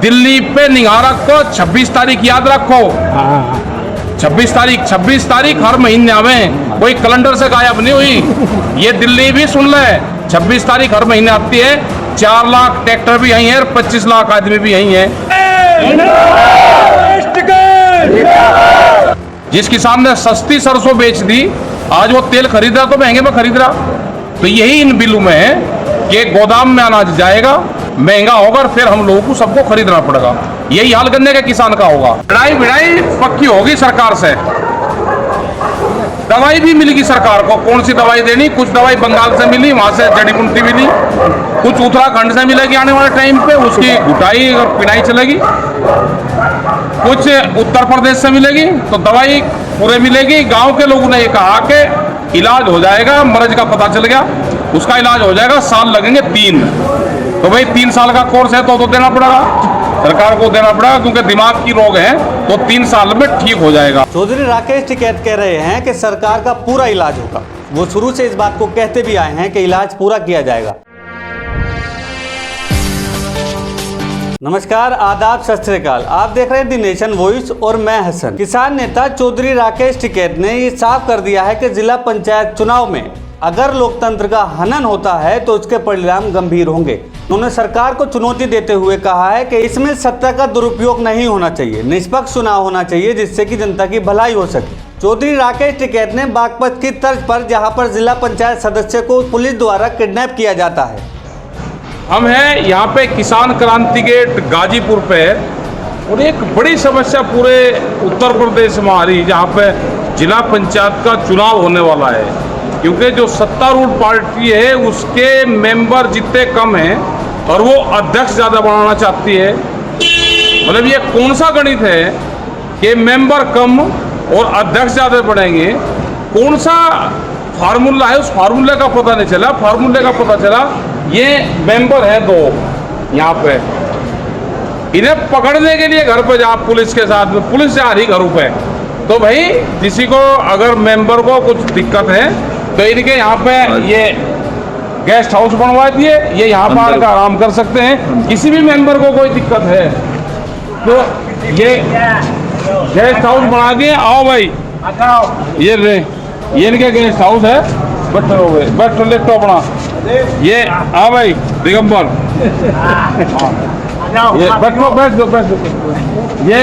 दिल्ली पे निगाह रखो, 26 तारीख याद रखो। 26 तारीख हर महीने आवे, कोई कैलेंडर से गायब नहीं हुई। ये दिल्ली भी सुन ले, 26 तारीख हर महीने आती है। 4 लाख ट्रैक्टर भी यही है और 25 लाख आदमी भी यही है। जिस किसान ने सस्ती सरसों बेच दी, आज वो तेल खरीद रहा तो महंगे में खरीद रहा। तो यही इन बिलों में है कि गोदाम में अनाज जाएगा, महंगा होगा और फिर हम लोगों को सबको खरीदना पड़ेगा। यही हाल गन्ने के किसान का होगा। लड़ाई पक्की होगी सरकार से, दवाई भी मिलेगी सरकार को। कौन सी दवाई देनी? कुछ दवाई बंगाल से मिली, वहां से जड़ी बूटी मिली, कुछ उत्तराखंड से मिलेगी आने वाले टाइम पे, उसकी घुटाई और पिनाई चलेगी। कुछ उत्तर प्रदेश से मिलेगी तो दवाई पूरे मिलेगी। गांव के लोगों ने ये कहा कि इलाज हो जाएगा, मर्ज का पता चल गया, उसका इलाज हो जाएगा, साल लगेंगे 3। तो भाई 3 साल का कोर्स है तो देना पड़ेगा, सरकार को देना पड़ेगा, क्योंकि दिमाग की रोग है तो 3 साल में ठीक हो जाएगा। चौधरी राकेश टिकैत कह रहे हैं कि सरकार का पूरा इलाज होगा। वो शुरू से इस बात को कहते भी आए हैं कि इलाज पूरा किया जाएगा। नमस्कार, आदाब, सत श्री अकाल। आप देख रहे हैं दी नेशन वॉइस और मैं हसन। किसान नेता चौधरी राकेश टिकैत ने ये साफ कर दिया है कि जिला पंचायत चुनाव में अगर लोकतंत्र का हनन होता है तो उसके परिणाम गंभीर होंगे। उन्होंने सरकार को चुनौती देते हुए कहा है कि इसमें सत्ता का दुरुपयोग नहीं होना चाहिए, निष्पक्ष चुनाव होना चाहिए जिससे कि जनता की भलाई हो सके। चौधरी राकेश टिकैत ने बागपत की तर्ज पर, जहां पर जिला पंचायत सदस्य को पुलिस द्वारा किडनैप किया जाता है। हम हैं यहाँ पे किसान क्रांति गेट गाजीपुर पे, और एक बड़ी समस्या पूरे उत्तर प्रदेश में आ रही है, जहाँ पे जिला पंचायत का चुनाव होने वाला है। क्योंकि जो सत्तारूढ़ पार्टी है उसके मेंबर जितने कम हैं और वो अध्यक्ष ज़्यादा बनाना चाहती है। मतलब ये कौन सा गणित है कि मेंबर कम और अध्यक्ष ज़्यादा बढ़ेंगे? कौन सा फार्मूला है? उस फार्मूले का पता नहीं चला। फार्मूले का पता चला ये मेंबर है 2 यहाँ पे, इन्हें पकड़ने के लिए घर पे जा, पुलिस के साथ में पुलिस जा रही घरों पे। तो भाई किसी को अगर मेंबर को कुछ दिक्कत है तो इनके यहाँ पे ये गेस्ट हाउस बनवा दिए, ये यहाँ पर आकर आराम कर सकते हैं। किसी भी मेंबर को कोई दिक्कत है तो ये गेस्ट हाउस बना दिए। आओ भाई, ये इनके गेस्ट हाउस है। बैठो हो गए, बैठो लेटो अपना। ये आओ भाई दिगंबर, ये बैठ दो। ये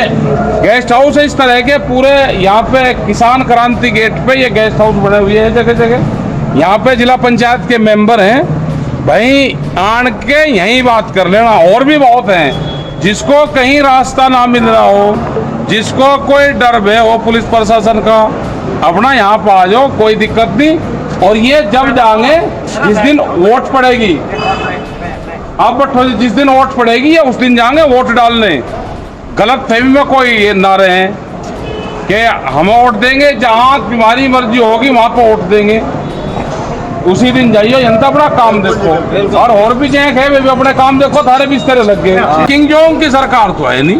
गेस्ट हाउस है इस तरह के पूरे यहाँ पे किसान क्रांति गेट पे ये गेस्ट हाउस बने हुए हैं जगह जगह। यहाँ पे जिला पंचायत के मेंबर हैं भाई, आन के यहीं बात कर लेना। और भी बहुत हैं, जिसको कहीं रास्ता ना मिल रहा हो, जिसको कोई डर भय हो पुलिस प्रशासन का, अपना यहाँ पर आ जाओ, कोई दिक्कत नहीं। और ये जब जाएंगे जिस दिन वोट पड़ेगी, आप बैठो, जिस दिन वोट पड़ेगी या उस दिन जाएंगे वोट डालने। गलत फहमी में कोई ये ना रहे कि हम वोट देंगे, जहाँ तुम्हारी मर्जी होगी वहाँ पर वोट देंगे। उसी दिन जाइए, जनता अपना काम देखो। और भी चैक है, वे भी अपने काम देखो, थारे भी इस तरह लग गए। किंग जोंग की सरकार तो है नहीं।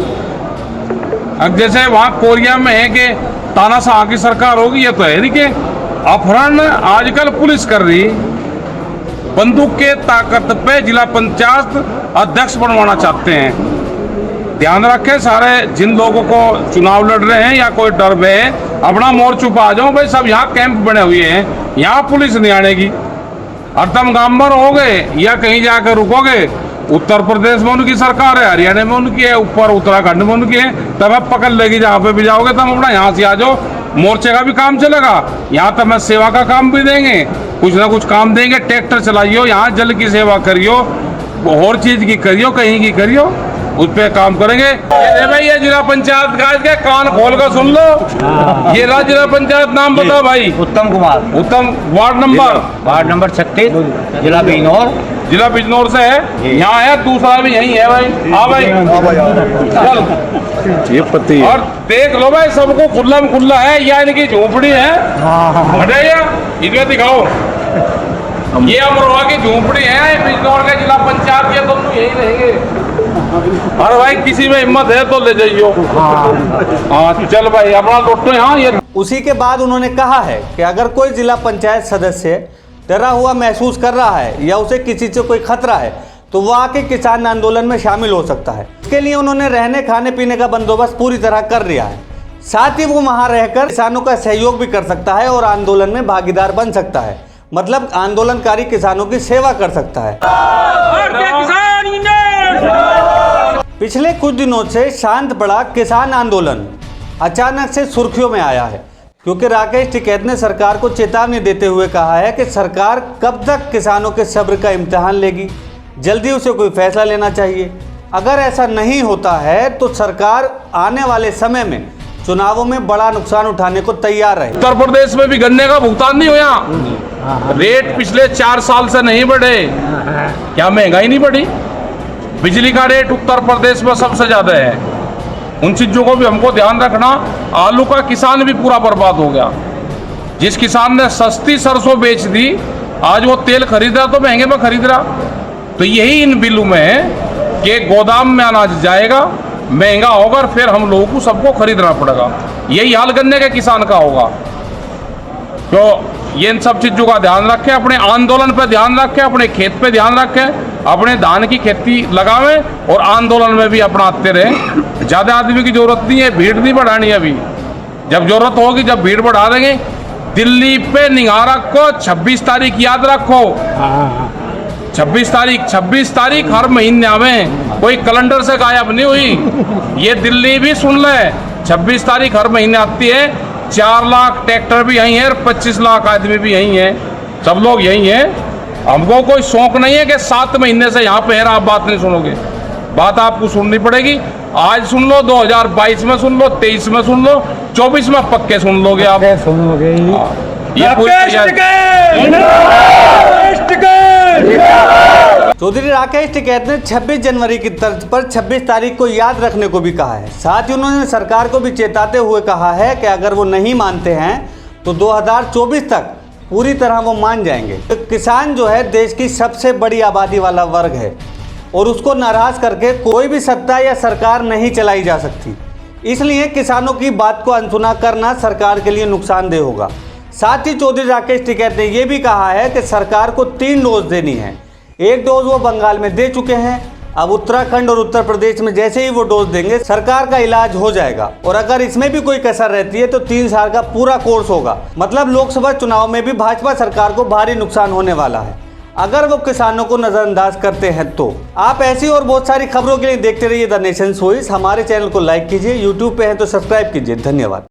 अब जैसे वहाँ कोरिया में है कि तानाशाह की सरकार होगी, ये तो है नहीं कि अपहरण आजकल पुलिस कर रही। बंदूक के ताकत पे जिला पंचायत अध्यक्ष बनवाना चाहते हैं। ध्यान रखें सारे जिन लोगों को चुनाव लड़ रहे हैं या कोई डर में अपना मोर्चा छुपा आ जाओ भाई। सब यहाँ कैंप बने हुए हैं, यहाँ पुलिस नहीं आनेगी। हरदम गांबर हो गए या कहीं जाकर रुकोगे, उत्तर प्रदेश में उनकी सरकार है, हरियाणा में उनकी है, ऊपर उत्तराखंड में उनकी है, तब आप पकड़ लेगी। जहाँ पे भी जाओगे तब अपना यहाँ से आ जाओ, मोर्चे का भी काम चलेगा। यहाँ तक मैं सेवा का काम भी देंगे, कुछ ना कुछ काम देंगे। ट्रैक्टर चलाइयो, यहाँ जल की सेवा करियो, और चीज की करियो, कहीं की करियो, उस पर काम करेंगे। ये भाई ये जिला पंचायत का के कान खोल कर सुन लो। ये रहा जिला पंचायत, नाम बताओ भाई। उत्तम कुमार। उत्तम, वार्ड नंबर 36, जिला बिजनौर। जिला बिजनौर से है। यहाँ है, दूसरा भी यही है भाई। हाँ भाई चल, ये पति और देख लो भाई, सबको खुला में खुला है। या इनकी झोपड़ी है, हटाइए इधर दिखाओ। ये अमरोहा की झोपड़ी है, बिजनौर के जिला पंचायत के, तुम यही रहेंगे। अरे भाई किसी में हिम्मत है तो ले जाइयो। हाँ चल भाई अपना लौटो यहाँ। ये उसी के बाद उन्होंने कहा है कि अगर कोई जिला पंचायत सदस्य डरा हुआ महसूस कर रहा है या उसे किसी से कोई खतरा है तो वो आके किसान आंदोलन में शामिल हो सकता है। इसके लिए उन्होंने रहने खाने पीने का बंदोबस्त पूरी तरह कर लिया है। साथ ही वो वहां रहकर किसानों का सहयोग भी कर सकता है और आंदोलन में भागीदार बन सकता है, मतलब आंदोलनकारी किसानों की सेवा कर सकता है। पिछले कुछ दिनों से शांत पड़ा किसान आंदोलन अचानक से सुर्खियों में आया है, क्योंकि राकेश टिकैत ने सरकार को चेतावनी देते हुए कहा है कि सरकार कब तक किसानों के सब्र का इम्तिहान लेगी, जल्दी उसे कोई फैसला लेना चाहिए। अगर ऐसा नहीं होता है तो सरकार आने वाले समय में चुनावों में बड़ा नुकसान उठाने को तैयार है। उत्तर प्रदेश में भी गन्ने का भुगतान नहीं हुआ, रेट पिछले 4 साल से नहीं बढ़े। क्या महंगाई नहीं बढ़ी? बिजली का रेट उत्तर प्रदेश में सबसे ज्यादा है। उन चीजों को भी हमको ध्यान रखना। आलू का किसान भी पूरा बर्बाद हो गया। जिस किसान ने सस्ती सरसों बेच दी, आज वो तेल खरीद रहा तो महंगे में खरीद रहा। तो यही इन बिलों में है कि गोदाम में अनाज जाएगा, महंगा होगा और फिर हम लोगों को सबको खरीदना पड़ेगा। यही हाल गन्ने के किसान का होगा। तो ये इन सब चीजों का ध्यान रखें, अपने आंदोलन पे ध्यान रखें, अपने खेत पे ध्यान रखें, अपने धान की खेती लगावें और आंदोलन में भी अपनाते रहें। ज्यादा आदमी की जरूरत नहीं है, भीड़ नहीं बढ़ानी अभी। जब जरूरत होगी, जब भीड़ बढ़ा देंगे। दिल्ली पे निगाह रखो, 26 तारीख याद रखो। 26 तारीख हर महीने में, कोई कैलेंडर से गायब नहीं हुई। ये दिल्ली भी सुन ले, 26 तारीख हर महीने आती है। 4 लाख ट्रैक्टर भी यहीं है और 25 लाख आदमी भी यहीं है। सब लोग यहीं हैं। हमको कोई शौक नहीं है कि 7 महीने से यहाँ पे है, आप बात नहीं सुनोगे। बात आपको सुननी पड़ेगी। आज सुन लो, 2022 में सुन लो, 23 में सुन लो, 24 में पक्के सुन लोगे आप। सुनोगे ये चौधरी राकेश टिकैत ने 26 जनवरी की तर्ज पर 26 तारीख को याद रखने को भी कहा है। साथ ही उन्होंने सरकार को भी चेताते हुए कहा है कि अगर वो नहीं मानते हैं तो 2024 तक पूरी तरह वो मान जाएंगे। तो किसान जो है देश की सबसे बड़ी आबादी वाला वर्ग है और उसको नाराज करके कोई भी सत्ता या सरकार नहीं चलाई जा सकती। इसलिए किसानों की बात को अनसुना करना सरकार के लिए नुकसानदेह होगा। साथ ही चौधरी राकेश टिकैत ने यह भी कहा है कि सरकार को 3 डोज देनी है। 1 डोज वो बंगाल में दे चुके हैं, अब उत्तराखंड और उत्तर प्रदेश में जैसे ही वो डोज देंगे सरकार का इलाज हो जाएगा। और अगर इसमें भी कोई कसर रहती है तो 3 साल का पूरा कोर्स होगा। मतलब लोकसभा चुनाव में भी भाजपा सरकार को भारी नुकसान होने वाला है अगर वो किसानों को नजरअंदाज करते हैं तो। आप ऐसी और बहुत सारी खबरों के लिए देखते रहिए द नेशन वॉइस। हमारे चैनल को लाइक कीजिए, यूट्यूब पे है तो सब्सक्राइब कीजिए। धन्यवाद।